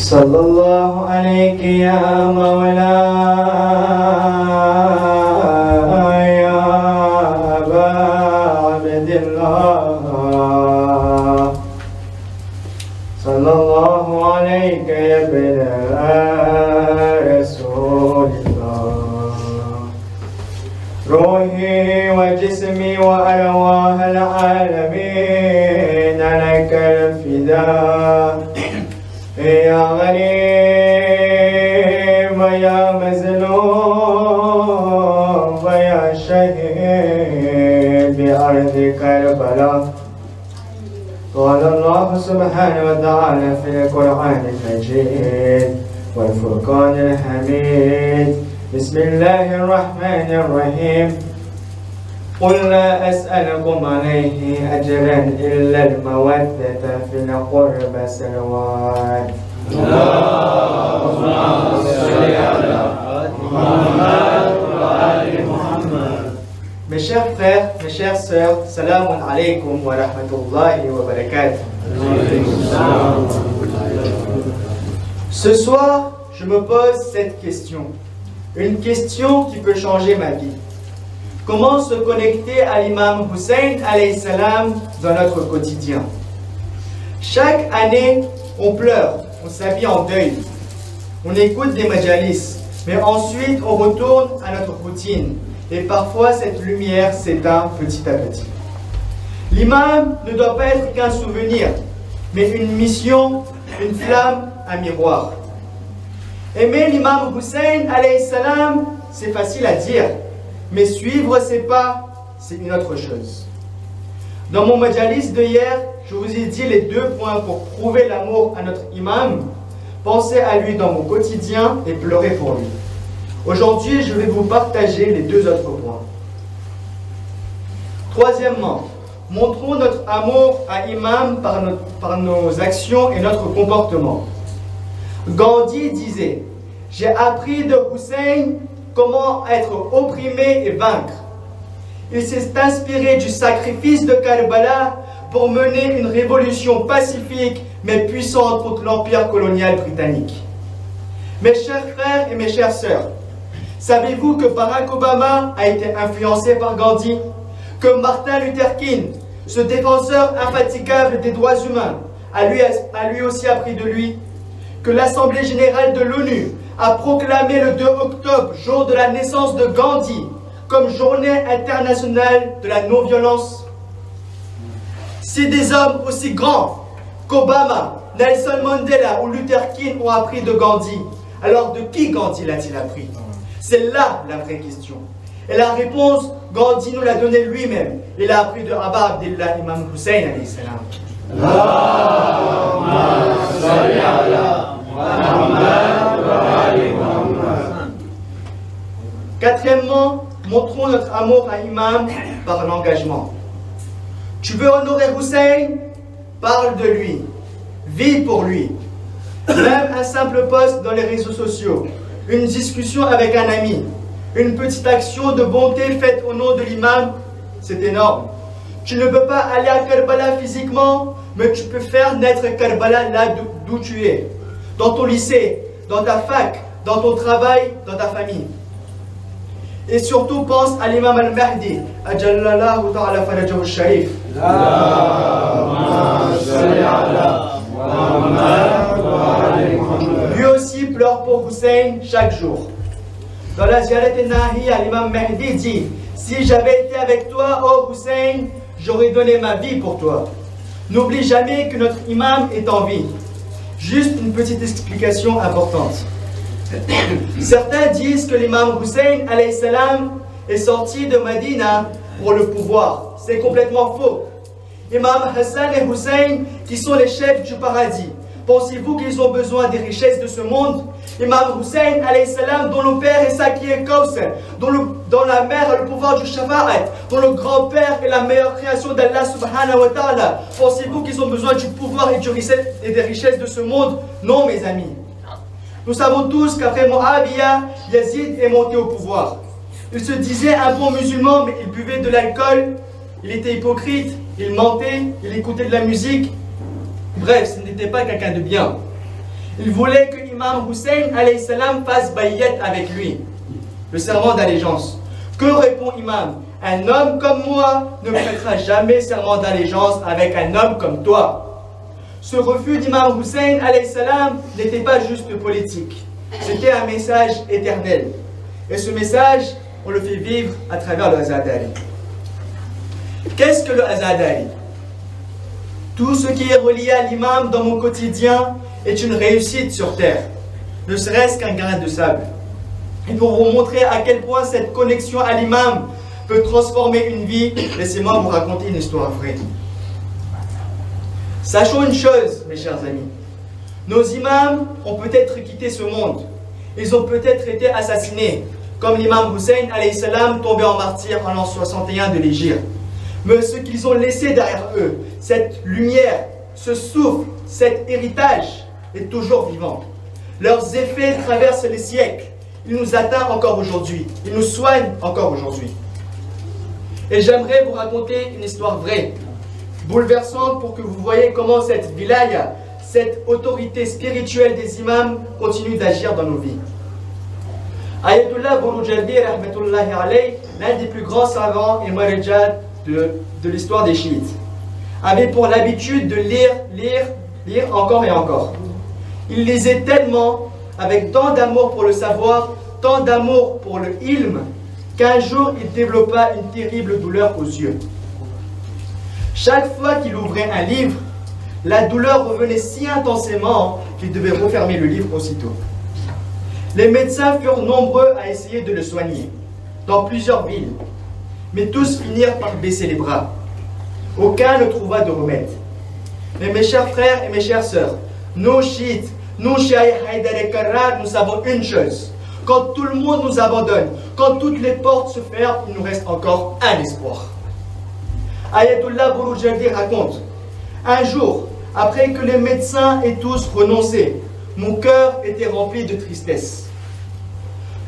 صلى الله عليك يا مولاي يا أبا عبد الله صلى الله عليك يا ابن رسول الله روحي وجسمي وأرواح العالمين لك الفداء يا غريب يا مظلوم يا شهيد بأرض كربلاء قال الله سبحانه وتعالى في القرآن المجيد والفرقان الحميد بسم الله الرحمن الرحيم قل لا أسألكم عليه أجرا إلا المودة في القربى سلوات اللهم صل على محمد وآل محمد. Mes chers frères, mes chères sœurs, salam alaikum wa rahmatullahi wa barakatuh. Ce soir, je me pose cette question. Une question qui peut changer ma vie. Comment se connecter à l'imam Hussein alayhi salam dans notre quotidien? Chaque année, on pleure, on s'habille en deuil, on écoute des majalis, mais ensuite on retourne à notre routine. Et parfois cette lumière s'éteint petit à petit. L'imam ne doit pas être qu'un souvenir, mais une mission, une flamme, un miroir. Aimer l'imam Hussein alayhi salam, c'est facile à dire. Mais suivre ses pas, c'est une autre chose. Dans mon majalis de hier, je vous ai dit les 2 points pour prouver l'amour à notre imam. Pensez à lui dans mon quotidien et pleurez pour lui. Aujourd'hui, je vais vous partager les 2 autres points. Troisièmement, montrons notre amour à imam par nos actions et notre comportement. Gandhi disait « J'ai appris de Hussein comment être opprimé et vaincre. Il s'est inspiré du sacrifice de Karbala pour mener une révolution pacifique mais puissante contre l'empire colonial britannique. » Mes chers frères et mes chères sœurs, savez-vous que Barack Obama a été influencé par Gandhi? Que Martin Luther King, ce défenseur infatigable des droits humains, a lui aussi appris de lui? Que l'Assemblée générale de l'ONU a proclamé le 2 octobre, jour de la naissance de Gandhi, comme journée internationale de la non-violence? Si des hommes aussi grands qu'Obama, Nelson Mandela ou Luther King ont appris de Gandhi, alors de qui Gandhi l'a-t-il appris? C'est là la vraie question. Et la réponse, Gandhi nous l'a donnée lui-même. Il a appris de Abba Abdillah Imam Hussein alayhi salam. Quatrièmement, montrons notre amour à Imam par l'engagement. Tu veux honorer Hussein? Parle de lui. Vis pour lui. Même un simple post dans les réseaux sociaux, une discussion avec un ami, une petite action de bonté faite au nom de l'imam, c'est énorme. Tu ne peux pas aller à Karbala physiquement, mais tu peux faire naître Karbala là d'où tu es. Dans ton lycée, dans ta fac, dans ton travail, dans ta famille. Et surtout pense à l'imam al-Mahdi, ajallallahu ta'ala farajahu al-sharif. Lui aussi pleure pour Hussein chaque jour. Dans la Ziyarat al-Nahiya, l'imam Mahdi dit: si j'avais été avec toi, oh Hussein, j'aurais donné ma vie pour toi. N'oublie jamais que notre imam est en vie. Juste une petite explication importante. Certains disent que l'imam Hussein alayhi salam est sorti de Medina pour le pouvoir. C'est complètement faux. Imam Hassan et Hussein, qui sont les chefs du paradis, pensez-vous qu'ils ont besoin des richesses de ce monde? Imam Hussein alayhi salam, dont le père est Saki et Kawsar, dont la mère a le pouvoir du Shafa'at, dont le grand-père est la meilleure création d'Allah subhanahu wa ta'ala, pensez-vous qu'ils ont besoin du pouvoir et des richesses de ce monde? Non, mes amis. Nous savons tous qu'après Muawiyah, Yazid est monté au pouvoir. Il se disait un bon musulman, mais il buvait de l'alcool, il était hypocrite, il mentait, il écoutait de la musique. Bref, ce n'était pas quelqu'un de bien. Il voulait que l'imam Hussein alayhi salam fasse bayat avec lui, le serment d'allégeance. Que répond l'imam? Un homme comme moi ne prêtera jamais serment d'allégeance avec un homme comme toi. Ce refus d'imam Hussein alayhi salam n'était pas juste politique, c'était un message éternel. Et ce message, on le fait vivre à travers le Azadari. Qu'est-ce que le Azadari? Tout ce qui est relié à l'imam dans mon quotidien est une réussite sur terre, ne serait-ce qu'un grain de sable. Et pour vous montrer à quel point cette connexion à l'imam peut transformer une vie, laissez-moi vous raconter une histoire vraie. Sachons une chose, mes chers amis. Nos imams ont peut-être quitté ce monde. Ils ont peut-être été assassinés, comme l'imam Hussein alayhi salam tombé en martyr en l'an 61 de l'Hégire. Mais ce qu'ils ont laissé derrière eux, cette lumière, ce souffle, cet héritage est toujours vivant. Leurs effets traversent les siècles. Ils nous atteignent encore aujourd'hui. Ils nous soignent encore aujourd'hui. Et j'aimerais vous raconter une histoire vraie, bouleversante pour que vous voyez comment cette wilaya, cette autorité spirituelle des imams continue d'agir dans nos vies. Ayatollah Bouroujardi, rahmatullahi alayh, l'un des plus grands savants et marejad de l'histoire des chiites, avait pour l'habitude de lire encore et encore. Il lisait tellement, avec tant d'amour pour le savoir, tant d'amour pour le ilm, qu'un jour il développa une terrible douleur aux yeux. Chaque fois qu'il ouvrait un livre, la douleur revenait si intensément qu'il devait refermer le livre aussitôt. Les médecins furent nombreux à essayer de le soigner, dans plusieurs villes, mais tous finirent par baisser les bras. Aucun ne trouva de remède. Mais mes chers frères et mes chères sœurs, nous chiites, nous Cheikh Haïdar et Karrar, nous savons une chose. Quand tout le monde nous abandonne, quand toutes les portes se ferment, il nous reste encore un espoir. Ayatollah Bouroujardi raconte: un jour, après que les médecins aient tous renoncé, mon cœur était rempli de tristesse.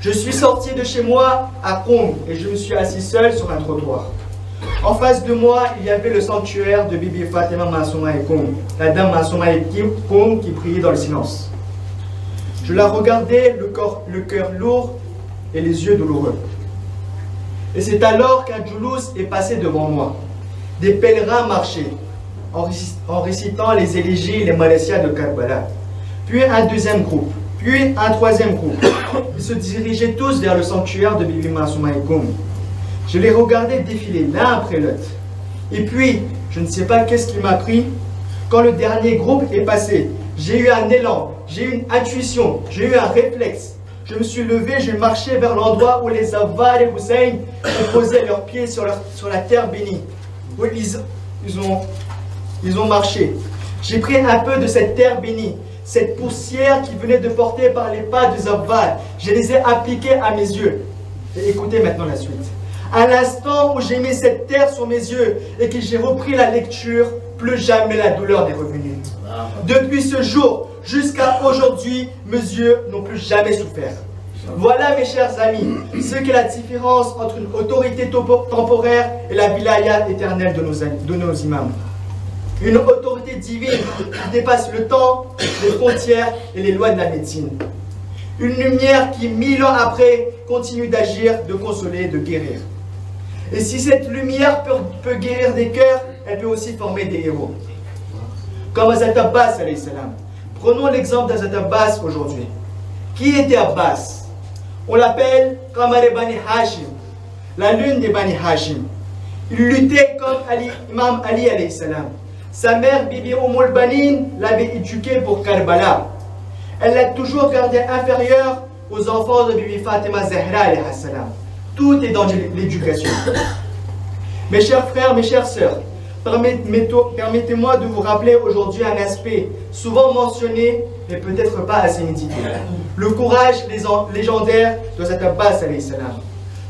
Je suis sorti de chez moi à Qom et je me suis assis seul sur un trottoir. En face de moi, il y avait le sanctuaire de Bibi Fatima Massouma et Qom, la dame Massouma et Qom qui priait dans le silence. Je la regardais, le cœur lourd et les yeux douloureux. Et c'est alors qu'un djoulous est passé devant moi. Des pèlerins marchaient, en récitant les élégies et les malaisias de Karbala. Puis un deuxième groupe, puis un troisième groupe. Ils se dirigeaient tous vers le sanctuaire de Bibi Massouma et Qom. Je les regardais défiler l'un après l'autre. Et puis, je ne sais pas qu'est-ce qui m'a pris. Quand le dernier groupe est passé, j'ai eu un élan, j'ai eu une intuition, j'ai eu un réflexe. Je me suis levé, je marchais vers l'endroit où les Avar et Hussein ont posé leurs pieds sur la terre bénie. Où ils ont marché. J'ai pris un peu de cette terre bénie, cette poussière qui venait de porter par les pas des Avar. Je les ai appliqués à mes yeux. Et écoutez maintenant la suite. À l'instant où j'ai mis cette terre sur mes yeux et que j'ai repris la lecture, plus jamais la douleur n'est revenue. Depuis ce jour jusqu'à aujourd'hui, mes yeux n'ont plus jamais souffert. Voilà, mes chers amis, ce qu'est la différence entre une autorité temporaire et la wilaya éternelle de nos imams. Une autorité divine qui dépasse le temps, les frontières et les lois de la médecine. Une lumière qui, 1000 ans après, continue d'agir, de consoler, de guérir. Et si cette lumière peut guérir des cœurs, elle peut aussi former des héros. Comme Hazrat Abbas, alayhi salam. Prenons l'exemple d'Hazrat Abbas aujourd'hui. Qui était Abbas? On l'appelle Qamar Bani Hashim, la lune des Bani Hashim. Il luttait comme Imam Ali alayhi salam. Sa mère, Bibi Ummul Banin, l'avait éduqué pour Karbala. Elle l'a toujours gardé inférieur aux enfants de Bibi Fatima Zahra alayhi salam. Tout est dans l'éducation. Mes chers frères, mes chères sœurs, permettez-moi de vous rappeler aujourd'hui un aspect souvent mentionné, mais peut-être pas assez médité. Le courage légendaire de Hazrat Abbas alayhi salam.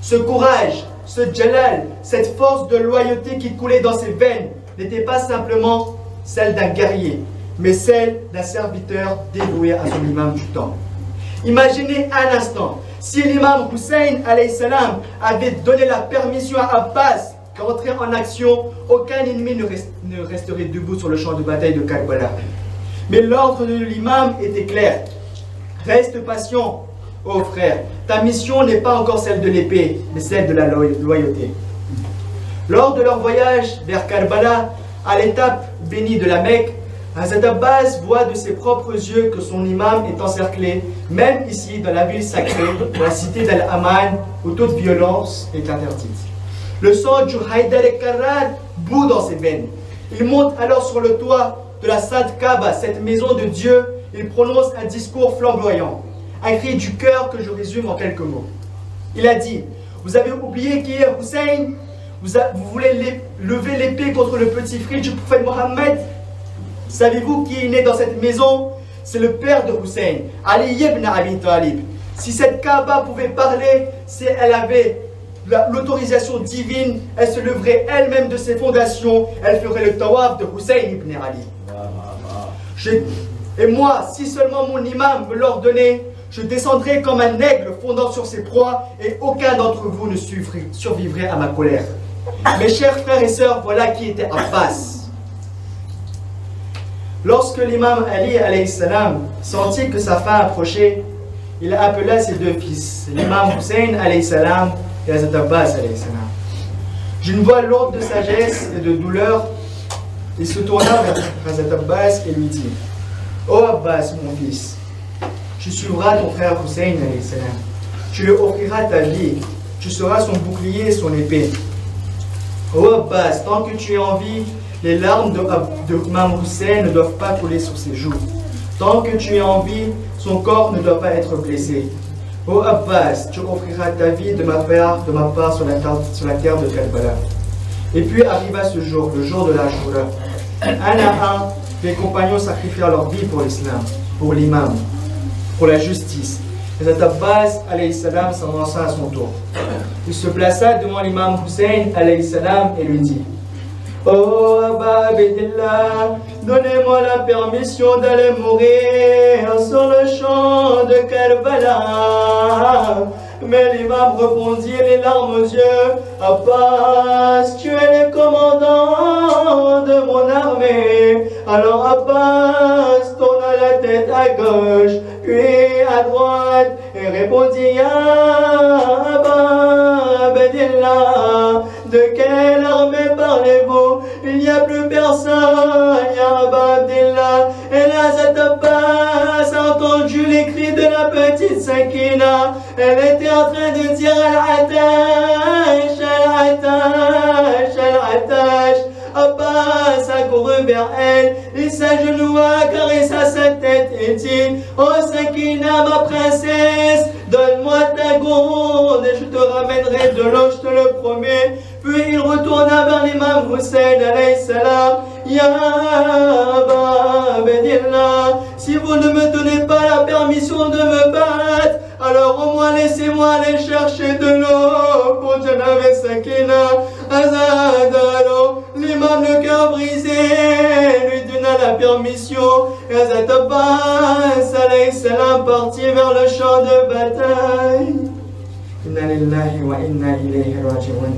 Ce courage, ce jalal, cette force de loyauté qui coulait dans ses veines n'était pas simplement celle d'un guerrier, mais celle d'un serviteur dévoué à son imam du temps. Imaginez un instant, si l'imam Hussein alayhi salam avait donné la permission à Abbas d'entrer en action, aucun ennemi ne resterait debout sur le champ de bataille de Karbala. Mais l'ordre de l'imam était clair. Reste patient, ô frère. Ta mission n'est pas encore celle de l'épée, mais celle de la loyauté. Lors de leur voyage vers Karbala, à l'étape bénie de la Mecque, Hazrat Abbas voit de ses propres yeux que son imam est encerclé, même ici dans la ville sacrée, la cité d'Al-Aman, où toute violence est interdite. Le sang du Haïdar et Karrar bout dans ses veines. Il monte alors sur le toit de la Sainte Kaaba, cette maison de Dieu. Il prononce un discours flamboyant, un cri du cœur que je résume en quelques mots. Il a dit: vous avez oublié qui est Hussein? Vous voulez lever l'épée contre le petit frère du prophète Mohammed? Savez-vous qui est né dans cette maison? C'est le père de Hussein, Ali ibn Abi Talib. Si cette Kaaba pouvait parler, si elle avait l'autorisation divine, elle se leverait elle-même de ses fondations, elle ferait le tawaf de Hussein ibn Ali. Et moi, si seulement mon imam me l'ordonnait, je descendrais comme un aigle fondant sur ses proies et aucun d'entre vous ne survivrait à ma colère. Mes chers frères et sœurs, voilà qui était Abbas. Lorsque l'imam Ali alayhi salam sentit que sa fin approchait, il appela ses deux fils, l'imam Hussein alayhi salam et Hazrat Abbas alayhi salam. D'une voix lourde de sagesse et de douleur, il se tourna vers Hazrat Abbas et lui dit: ô Abbas, mon fils, tu suivras ton frère Hussein alayhi salam. Tu lui offriras ta vie, tu seras son bouclier et son épée. Ô Abbas, tant que tu es en vie, les larmes de Imam Hussein ne doivent pas couler sur ses joues. Tant que tu es en vie, son corps ne doit pas être blessé. Ô Abbas, tu offriras ta vie de ma part sur la terre de Karbala. Et puis arriva ce jour, le jour de l'Ashura. Un à un, les compagnons sacrifièrent leur vie pour l'islam, pour l'imam, pour la justice. Hazrat Abbas alayhi salam s'avança à son tour. Il se plaça devant l'imam Hussein alayhi salam et lui dit: ô Abba Abdillah, donnez-moi la permission d'aller mourir sur le champ de Karbala. Mais l'imam répondit, les larmes aux yeux: Abbas, tu es le commandant de mon armée. Alors Abbas tourna la tête à gauche, puis à droite, et répondit: Ya Abba Abdillah, de quelle armée parlez-vous? Il n'y a plus personne, Ya Abba Abdillah. Et là, Hazrat Abbas a entendu les cris de la petite Sakina. Elle était en train de dire: Al-Atash, Al-Atash, Al-Atash. Abbas a couru vers elle, il s'agenouilla, caressa sa tête et dit: oh Sakina, ma princesse, donne-moi ta gourde et je te ramènerai de l'eau, je te le promets. Puis il retourna vers l'imam Hussein alayhi salam: Ya Abba Abdillah, si vous ne me donnez pas la permission de me battre, alors au moins laissez-moi aller chercher de l'eau pour Janab et Sakina. Azadalo, l'imam le cœur brisé, lui donna la permission. Et Hazrat Abbas alayhi salam partit vers le champ de bataille. Inna lillahi wa inna ilayhi raji'un.